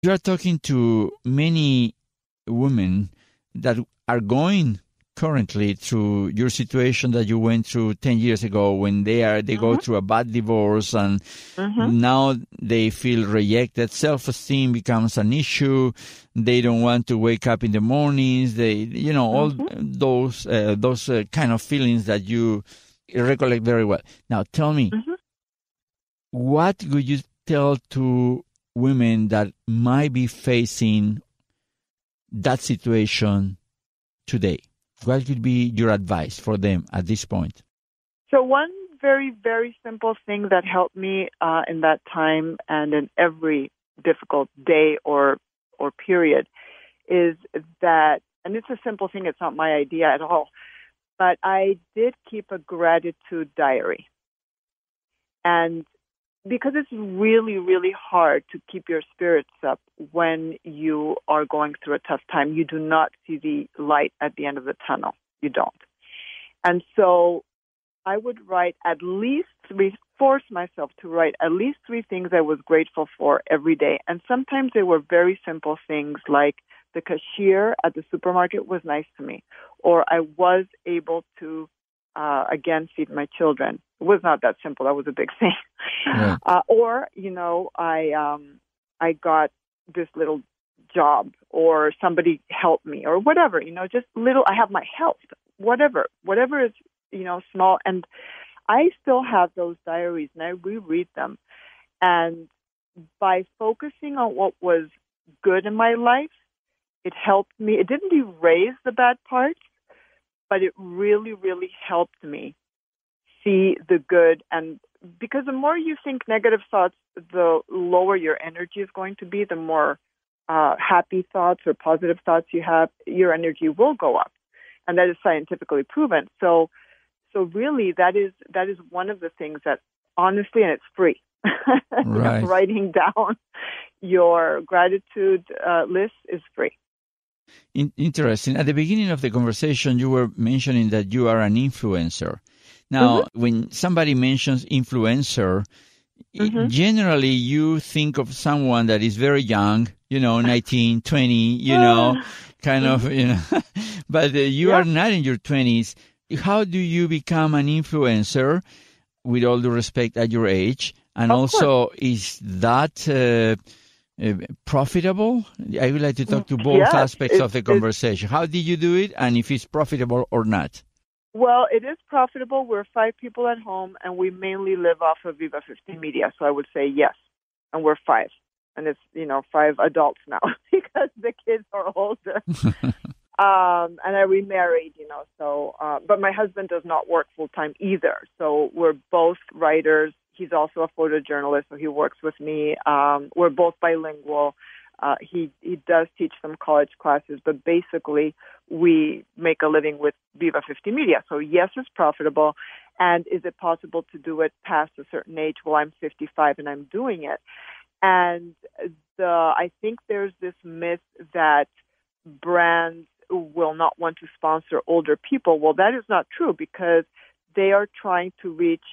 You are talking to many women that are going currently through your situation that you went through 10 years ago when they go through a bad divorce and now they feel rejected. Self-esteem becomes an issue. They don't want to wake up in the mornings. All those kind of feelings that you recollect very well. Now tell me, what would you tell to women that might be facing that situation today? What would be your advice for them at this point? So one very, very simple thing that helped me in that time and in every difficult day or period is that, and it's a simple thing, it's not my idea at all, but I did keep a gratitude diary. And because it's really, really hard to keep your spirits up when you are going through a tough time. You do not see the light at the end of the tunnel. You don't. And so I would write force myself to write at least 3 things I was grateful for every day. And sometimes they were very simple things like the cashier at the supermarket was nice to me, or I was able to again feed my children. It was not that simple. That was a big thing. Yeah. Or I got this little job, or somebody helped me, or whatever. Just little. I have my health. Whatever is small. And I still have those diaries, and I reread them. And by focusing on what was good in my life, it helped me. It didn't erase the bad parts, but it really, really helped me see the good. And because the more you think negative thoughts, the lower your energy is going to be. The more happy thoughts or positive thoughts you have, your energy will go up. And that is scientifically proven. So really, that is one of the things that, honestly, and it's free. Right. Writing down your gratitude list is free. Interesting. At the beginning of the conversation, you were mentioning that you are an influencer. Now, when somebody mentions influencer, generally you think of someone that is very young, 19, 20, kind of, but you are not in your 20s. How do you become an influencer, with all due respect, at your age? And also, is that profitable? I would like to talk to both aspects of the conversation. How did you do it, and if it's profitable or not? Well, it is profitable. We're 5 people at home, and we mainly live off of Viva 15 Media. So I would say yes, and we're 5. And it's, 5 adults now because the kids are older. And I remarried, but my husband does not work full-time either. So we're both writers. He's also a photojournalist, so he works with me. We're both bilingual. He does teach some college classes, but basically we make a living with Viva 50 Media. So yes, it's profitable. And is it possible to do it past a certain age? Well, I'm 55 and I'm doing it. And I think there's this myth that brands will not want to sponsor older people. Well, that is not true, because they are trying to reach,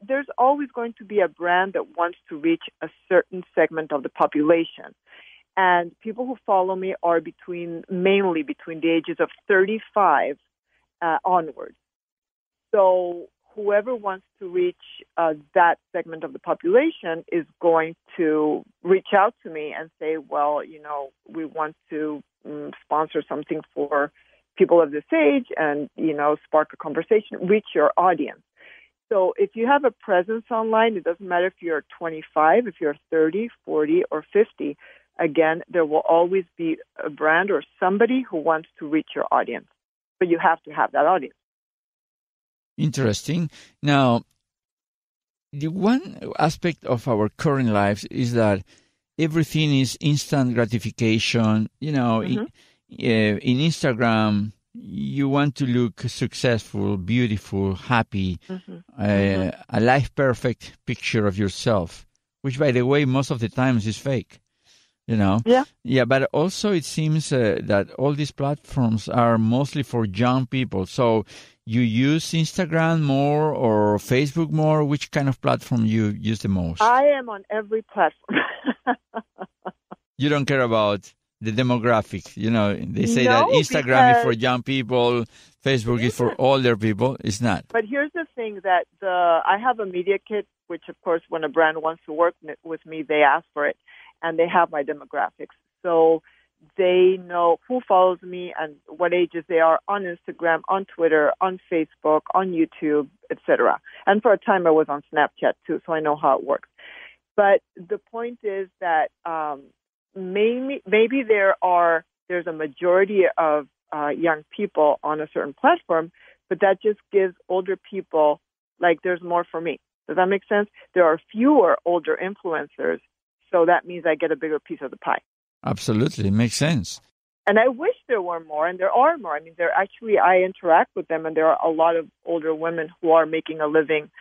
there's always going to be a brand that wants to reach a certain segment of the population. And people who follow me are mainly between the ages of 35 onwards. So whoever wants to reach that segment of the population is going to reach out to me and say, well, we want to sponsor something for people of this age and, spark a conversation, reach your audience. So if you have a presence online, it doesn't matter if you're 25, if you're 30, 40, or 50, again, there will always be a brand or somebody who wants to reach your audience. But you have to have that audience. Interesting. Now, the one aspect of our current lives is that everything is instant gratification. In Instagram, you want to look successful, beautiful, happy, a life-perfect picture of yourself, which, by the way, most of the times is fake. Yeah, but also it seems that all these platforms are mostly for young people. So you use Instagram more or Facebook more? Which kind of platform you use the most? I am on every platform. You don't care about the demographic. You know, they say that No, Instagram is for because young people, Facebook is for older people. It's not. But here's the thing that I have a media kit, which of course when a brand wants to work with me, they ask for it, and they have my demographics. So they know who follows me and what ages they are on Instagram, on Twitter, on Facebook, on YouTube, etc. And for a time I was on Snapchat too, so I know how it works. But the point is that maybe there's a majority of young people on a certain platform, but that just gives older people, like, there's more for me. Does that make sense? There are fewer older influencers, so that means I get a bigger piece of the pie. Absolutely. It makes sense. And I wish there were more, and there are more. I mean, I interact with them, and there are a lot of older women who are making a living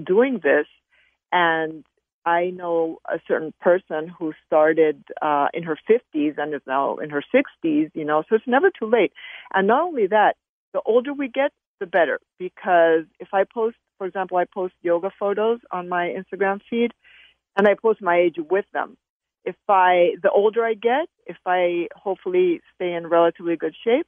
doing this. And I know a certain person who started in her 50s and is now in her 60s, so it's never too late. And not only that, the older we get, the better. Because if I post, for example, I post yoga photos on my Instagram feed, and I post my age with them. The older I get, if I hopefully stay in relatively good shape,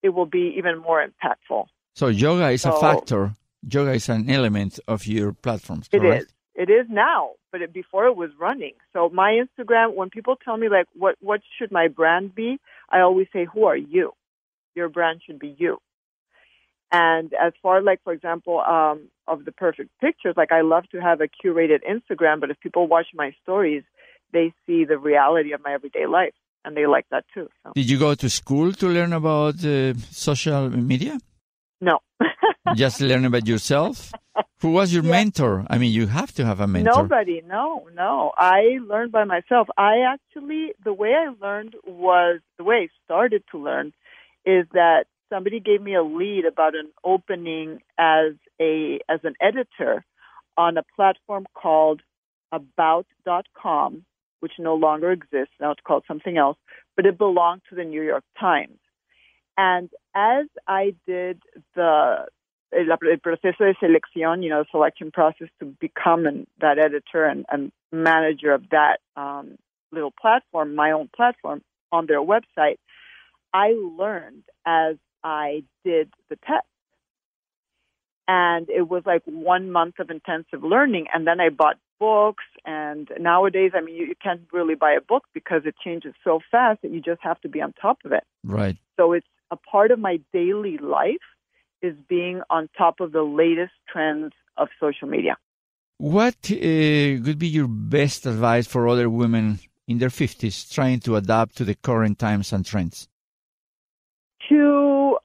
it will be even more impactful. So yoga is a factor. Yoga is an element of your platforms, correct? It is now, but before it was running. So my Instagram, when people tell me, like, what should my brand be, I always say, who are you? Your brand should be you. And as far, like, for example, of the perfect pictures, like, I love to have a curated Instagram, but if people watch my stories, they see the reality of my everyday life, and they like that too. So. Did you go to school to learn about social media? No. Just learn about yourself? Who was your mentor? I mean, you have to have a mentor. Nobody, no. I learned by myself. The way I started to learn is that somebody gave me a lead about an opening as an editor on a platform called about.com, which no longer exists. Now it's called something else, but it belonged to the New York Times. And as I did el proceso de selección, selection process to become that editor and manager of that little platform, my own platform on their website, I learned as I did the test. And it was like 1 month of intensive learning. And then I bought books. And nowadays, I mean, you can't really buy a book because it changes so fast that you just have to be on top of it. Right. So it's a part of my daily life is being on top of the latest trends of social media. What would be your best advice for other women in their 50s trying to adapt to the current times and trends? To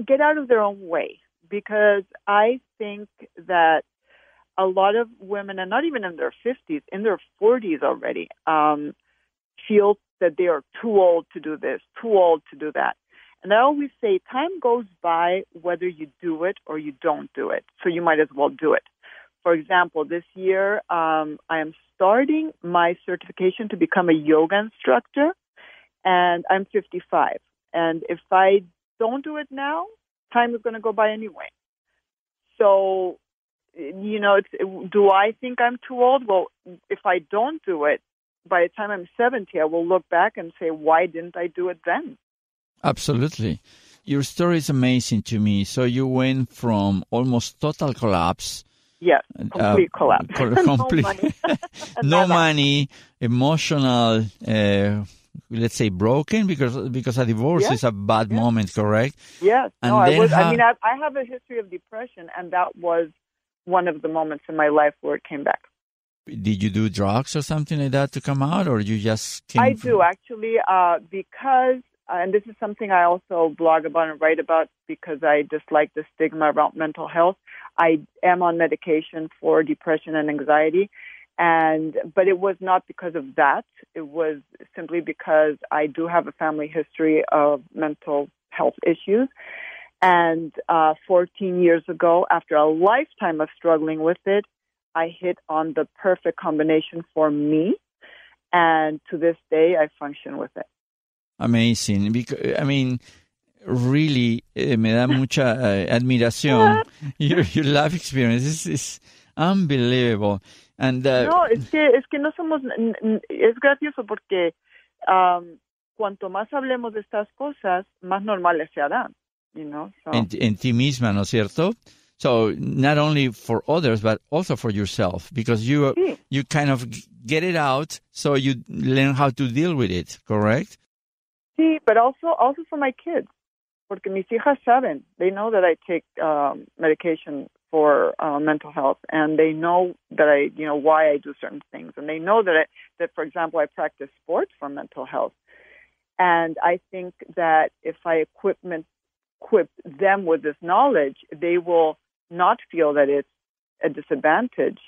get out of their own way. Because I think that a lot of women, and not even in their 50s, in their 40s already, feel that they are too old to do this, too old to do that. And I always say time goes by whether you do it or you don't do it. So you might as well do it. For example, this year I am starting my certification to become a yoga instructor, and I'm 55. And if I don't do it now, time is going to go by anyway. So, do I think I'm too old? Well, if I don't do it, by the time I'm 70, I will look back and say, why didn't I do it then? Absolutely. Your story is amazing to me. So you went from almost total collapse. Yes, complete collapse. Complete, no money, emotional, let's say broken, because a divorce is a bad moment, correct? Yes. And I have a history of depression, and that was one of the moments in my life where it came back. Did you do drugs or something like that to come out, or you just came? I do, actually, because, and this is something I also blog about and write about because I dislike the stigma around mental health. I am on medication for depression and anxiety. But it was not because of that. It was simply because I do have a family history of mental health issues. And 14 years ago, after a lifetime of struggling with it, I hit on the perfect combination for me. And to this day, I function with it. Amazing. Because, I mean, really, me da mucha admiración. Your life experience is unbelievable. And No, es que no somos, es gracioso porque cuanto más hablemos de estas cosas, más normales se harán, you know. So. en ti misma, ¿no es cierto? So not only for others, but also for yourself, because you Sí. you kind of get it out, so you learn how to deal with it, correct? Sí, but also for my kids, porque mis hijas saben, they know that I take medication for mental health, and they know that why I do certain things, and they know that for example, I practice sports for mental health, and I think that if I equip them with this knowledge, they will not feel that it's a disadvantage.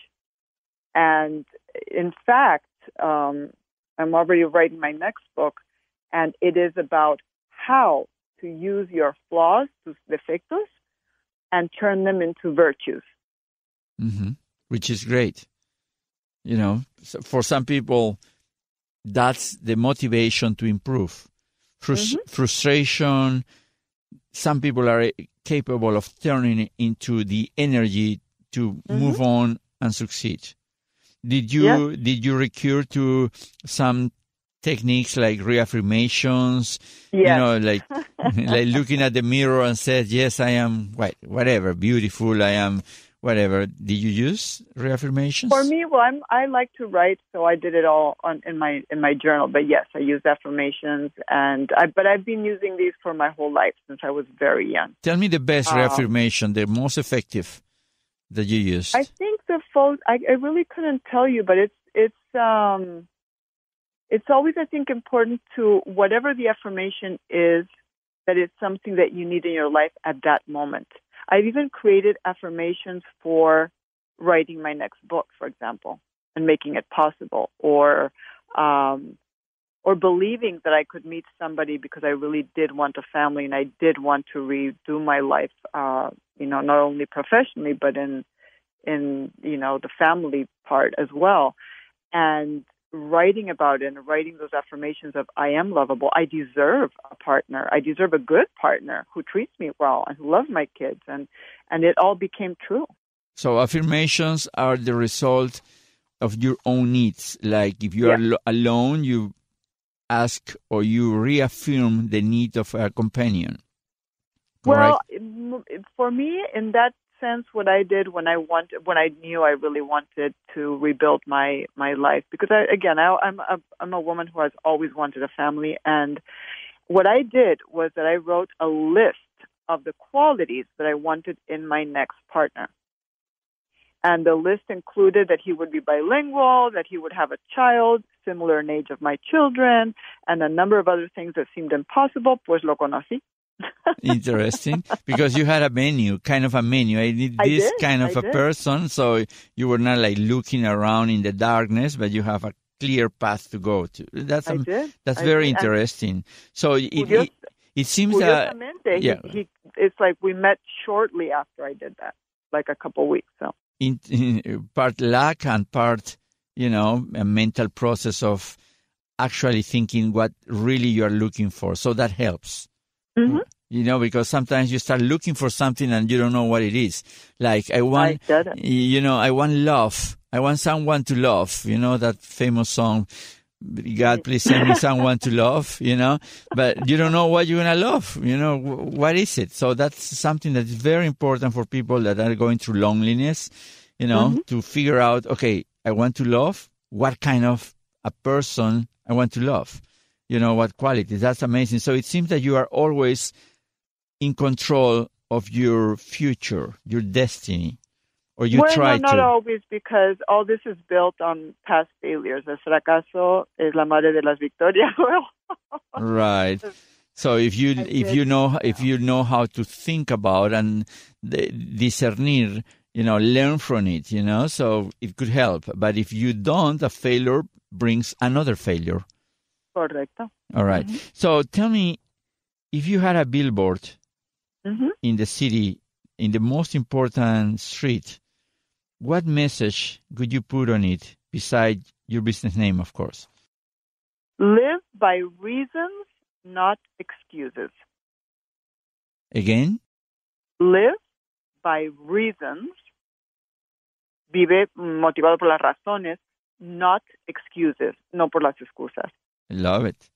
And in fact, I'm already writing my next book, and it is about how to use your flaws, tus defectos, and turn them into virtues. Mm-hmm. Which is great. You know, so for some people, that's the motivation to improve. Frustration, some people are capable of turning it into the energy to move on and succeed. Did you recur to some techniques like reaffirmations? Yes. You know, like like looking at the mirror and said, "Yes, I am whatever, beautiful. I am whatever." Did you use reaffirmations? For me, well, I like to write, so I did it all in my journal. But yes, I used affirmations, but I've been using these for my whole life since I was very young. Tell me the best reaffirmation, the most effective that you used. I think I really couldn't tell you, but it's always, I think, important to whatever the affirmation is, that it's something that you need in your life at that moment. I've even created affirmations for writing my next book, for example, and making it possible, or believing that I could meet somebody because I really did want a family and I did want to redo my life, not only professionally but in the family part as well, and writing about it and writing those affirmations of I am lovable, I deserve a partner, I deserve a good partner who treats me well and who loves my kids, and it all became true. So affirmations are the result of your own needs. Like if you are alone, you ask or you reaffirm the need of a companion. Correct? Well, for me, in that sense, what I did when I knew I really wanted to rebuild my life, because I'm a woman who has always wanted a family, and what I did was that I wrote a list of the qualities that I wanted in my next partner. And the list included that he would be bilingual, that he would have a child similar in age of my children, and a number of other things that seemed impossible. Pues lo conocí. Interesting, because you had a menu. I need this kind of a person, so you were not like looking around in the darkness, but you have a clear path to go to. That's very interesting. So it seems that it's like we met shortly after I did that, like a couple of weeks. So in part luck and part, a mental process of actually thinking what really you are looking for. So that helps. Mm-hmm. Because sometimes you start looking for something and you don't know what it is. Like I want love. I want someone to love. That famous song, God, please send me someone to love, but you don't know what you're going to love. What is it? So that's something that's very important for people that are going through loneliness, to figure out, okay, I want to love. What kind of a person I want to love? What qualities. That's amazing. So it seems that you are always in control of your future, your destiny, or you try to. Not always, because all this is built on past failures. El fracaso es la madre de las victorias. Right. So if you know how to think about and discernir, learn from it, so it could help. But if you don't, a failure brings another failure. Correcto. All right. Mm-hmm. So tell me, if you had a billboard in the city, in the most important street, what message could you put on it besides your business name, of course? Live by reasons, not excuses. Again? Live by reasons, Vive motivado por las razones, not excuses, no por las excusas. Love it.